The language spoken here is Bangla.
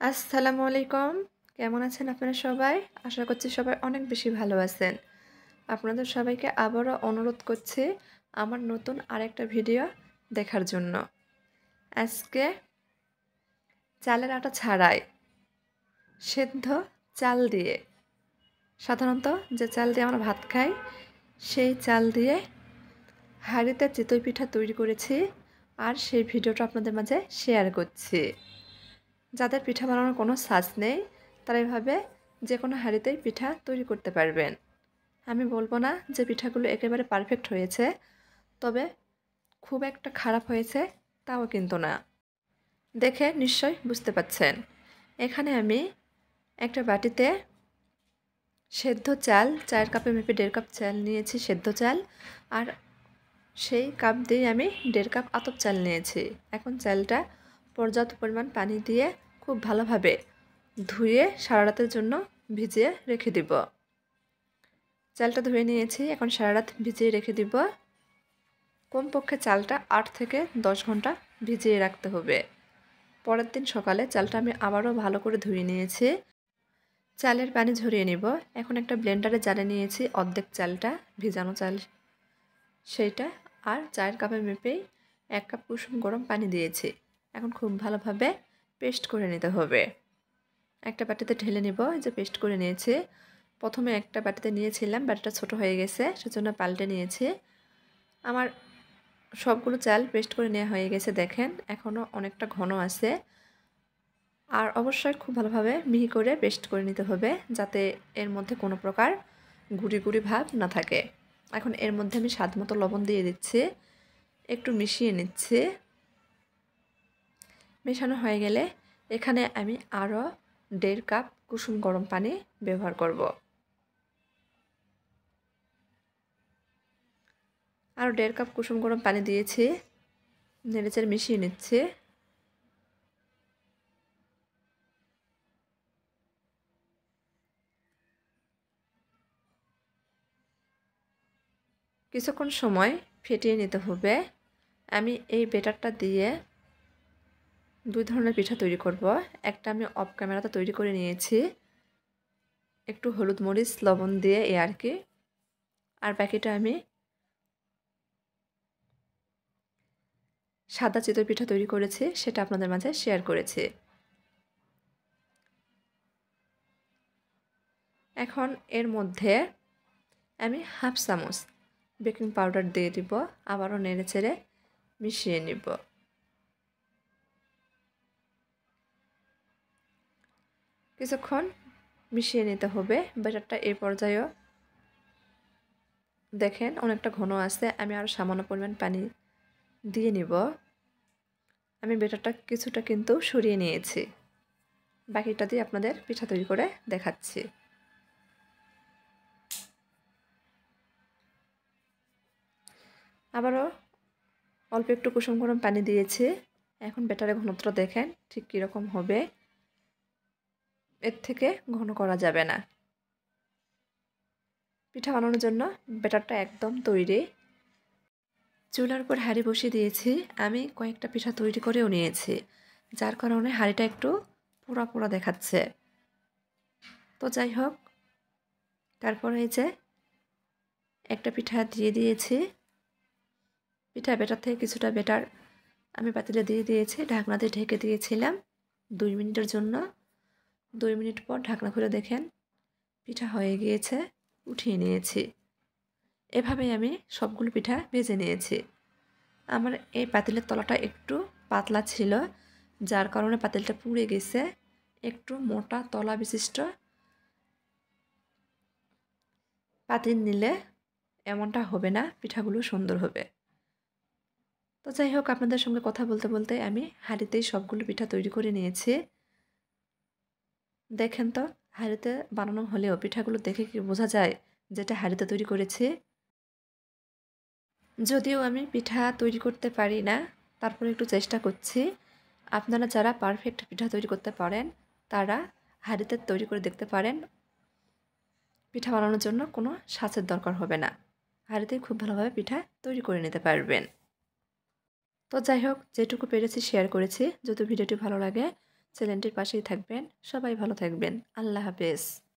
আসসালামু আলাইকুম। কেমন আছেন আপনারা সবাই? আশা করছি সবাই অনেক বেশি ভালো আছেন। আপনাদের সবাইকে আবারও অনুরোধ করছি আমার নতুন আরেকটা ভিডিও দেখার জন্য। আজকে চালের আটা ছাড়াই সেদ্ধ চাল দিয়ে, সাধারণত যে চাল দিয়ে আমরা ভাত খাই সেই চাল দিয়ে হাঁড়িতে চিতই পিঠা তৈরি করেছি, আর সেই ভিডিওটা আপনাদের মাঝে শেয়ার করছি। যাদের পিঠা বানানোর কোনো ছাঁচ নেই তারা এভাবে যে কোনো হাঁড়িতেই পিঠা তৈরি করতে পারবেন। আমি বলবো না যে পিঠাগুলো একেবারে পারফেক্ট হয়েছে, তবে খুব একটা খারাপ হয়েছে তাও কিন্তু না। দেখে নিশ্চয় বুঝতে পাচ্ছেন। এখানে আমি একটা বাটিতে সেদ্ধ চাল, 4 কাপে মেপে 1.5 কাপ চাল নিয়েছি সেদ্ধ চাল, আর সেই কাপ দিয়ে আমি 1.5 কাপ আতপ চাল নিয়েছি। এখন চালটা পর্যাপ্ত পরিমাণ পানি দিয়ে খুব ভালোভাবে ধুয়ে সারা রাতের জন্য ভিজিয়ে রেখে দিব। চালটা ধুয়ে নিয়েছি, এখন সারা রাত ভিজিয়ে রেখে দিব। কমপক্ষে চালটা 8 থেকে 10 ঘন্টা ভিজিয়ে রাখতে হবে। পরের দিন সকালে চালটা আমি আবারও ভালো করে ধুয়ে নিয়েছি। চালের পানি ঝরিয়ে নিব। এখন একটা ব্লেন্ডারে জারে নিয়েছি অর্ধেক চালটা, ভিজানো চাল সেইটা, আর 4 কাপের মেপেই 1 কাপ কুসুম গরম পানি দিয়েছি। এখন খুব ভালোভাবে পেস্ট করে নিতে হবে। একটা বাটিতে ঢেলে নিব। যে পেস্ট করে নিয়েছি। প্রথমে একটা বাটিতে নিয়েছিলাম, বাটিটা ছোট হয়ে গেছে, সেজন্য পাল্টে নিয়েছি। আমার সবগুলো চাল পেস্ট করে নেওয়া হয়ে গেছে। দেখেন এখনও অনেকটা ঘন আছে, আর অবশ্যই খুব ভালোভাবে মিহি করে পেস্ট করে নিতে হবে যাতে এর মধ্যে কোনো প্রকার গুঁড়ি গুঁড়ি ভাব না থাকে। এখন এর মধ্যে আমি স্বাদ মতো লবণ দিয়ে দিচ্ছি, একটু মিশিয়ে নিচ্ছি। মেশানো হয়ে গেলে এখানে আমি আরও 1.5 কাপ কুসুম গরম পানি ব্যবহার করব। আরও 1.5 কাপ কুসুম গরম পানি দিয়েছি, নেড়েচেড়ে মিশিয়ে নিচ্ছি। কিছুক্ষণ সময় ফেটিয়ে নিতে হবে। আমি এই ব্যাটারটা দিয়ে 2 ধরনের পিঠা তৈরি করব। একটা আমি অফ ক্যামেরাতে তৈরি করে নিয়েছি, একটু হলুদ মরিচ লবণ দিয়ে আর কি। আর বাকিটা আমি সাদা চিতই পিঠা তৈরি করেছি, সেটা আপনাদের মাঝে শেয়ার করেছি। এখন এর মধ্যে আমি হাফ চামচ বেকিং পাউডার দিয়ে দিব, আবারও নেড়েচেড়ে মিশিয়ে নিব। কিছুক্ষণ মিশিয়ে নিতে হবে। ব্যাটারটা এই পর্যায়েও দেখেন অনেকটা ঘন আছে, আমি আরও সামান্য পরিমাণ পানি দিয়ে নিব। আমি ব্যাটারটা কিছুটা কিন্তু সরিয়ে নিয়েছি, বাকিটা দিয়ে আপনাদের পিঠা তৈরি করে দেখাচ্ছি। আবারও অল্প একটু কুসুম গরম পানি দিয়েছি। এখন ব্যাটারের ঘনত্ব দেখেন ঠিক কীরকম হবে, এর থেকে ঘন করা যাবে না। পিঠা বানানোর জন্য ব্যাটারটা একদম তৈরি। চুলার উপর হাঁড়ি বসিয়ে দিয়েছি। আমি কয়েকটা পিঠা তৈরি করেও নিয়েছি, যার কারণে হাঁড়িটা একটু পোড়া পোড়া দেখাচ্ছে। তো যাই হোক, তারপর এই যে একটা পিঠা দিয়ে দিয়েছি। পিঠা ব্যাটার থেকে কিছুটা ব্যাটার আমি পাতিলে দিয়ে দিয়েছি, ঢাকনা দিয়ে ঢেকে দিয়েছিলাম 2 মিনিটের জন্য। 2 মিনিট পর ঢাকনা খুলে দেখেন পিঠা হয়ে গিয়েছে, উঠিয়ে নিয়েছি। এভাবেই আমি সবগুলো পিঠা ভেজে নিয়েছি। আমার এই পাতিলের তলাটা একটু পাতলা ছিল, যার কারণে পাতিলটা পুড়ে গেছে। একটু মোটা তলা বিশিষ্ট পাতিল নিলে এমনটা হবে না, পিঠাগুলো সুন্দর হবে। তো যাই হোক, আপনাদের সঙ্গে কথা বলতে বলতে আমি হাঁড়িতেই সবগুলো পিঠা তৈরি করে নিয়েছি। দেখেন তো, হাঁড়িতে বানানো হলেও পিঠাগুলো দেখে কি বোঝা যায় যেটা হাঁড়িতে তৈরি করেছি। যদিও আমি পিঠা তৈরি করতে পারি না, তারপরে একটু চেষ্টা করছি। আপনারা যারা পারফেক্ট পিঠা তৈরি করতে পারেন তারা হাঁড়িতে তৈরি করে দেখতে পারেন। পিঠা বানানোর জন্য কোনো ছাঁচের দরকার হবে না, হাঁড়িতেই খুব ভালোভাবে পিঠা তৈরি করে নিতে পারবেন। তো যাই হোক, যেটুকু পেরেছি শেয়ার করেছি। যদি ভিডিওটি ভালো লাগে চ্যানেলটির পাশেই থাকবেন। সবাই ভালো থাকবেন। আল্লাহ হাফেজ।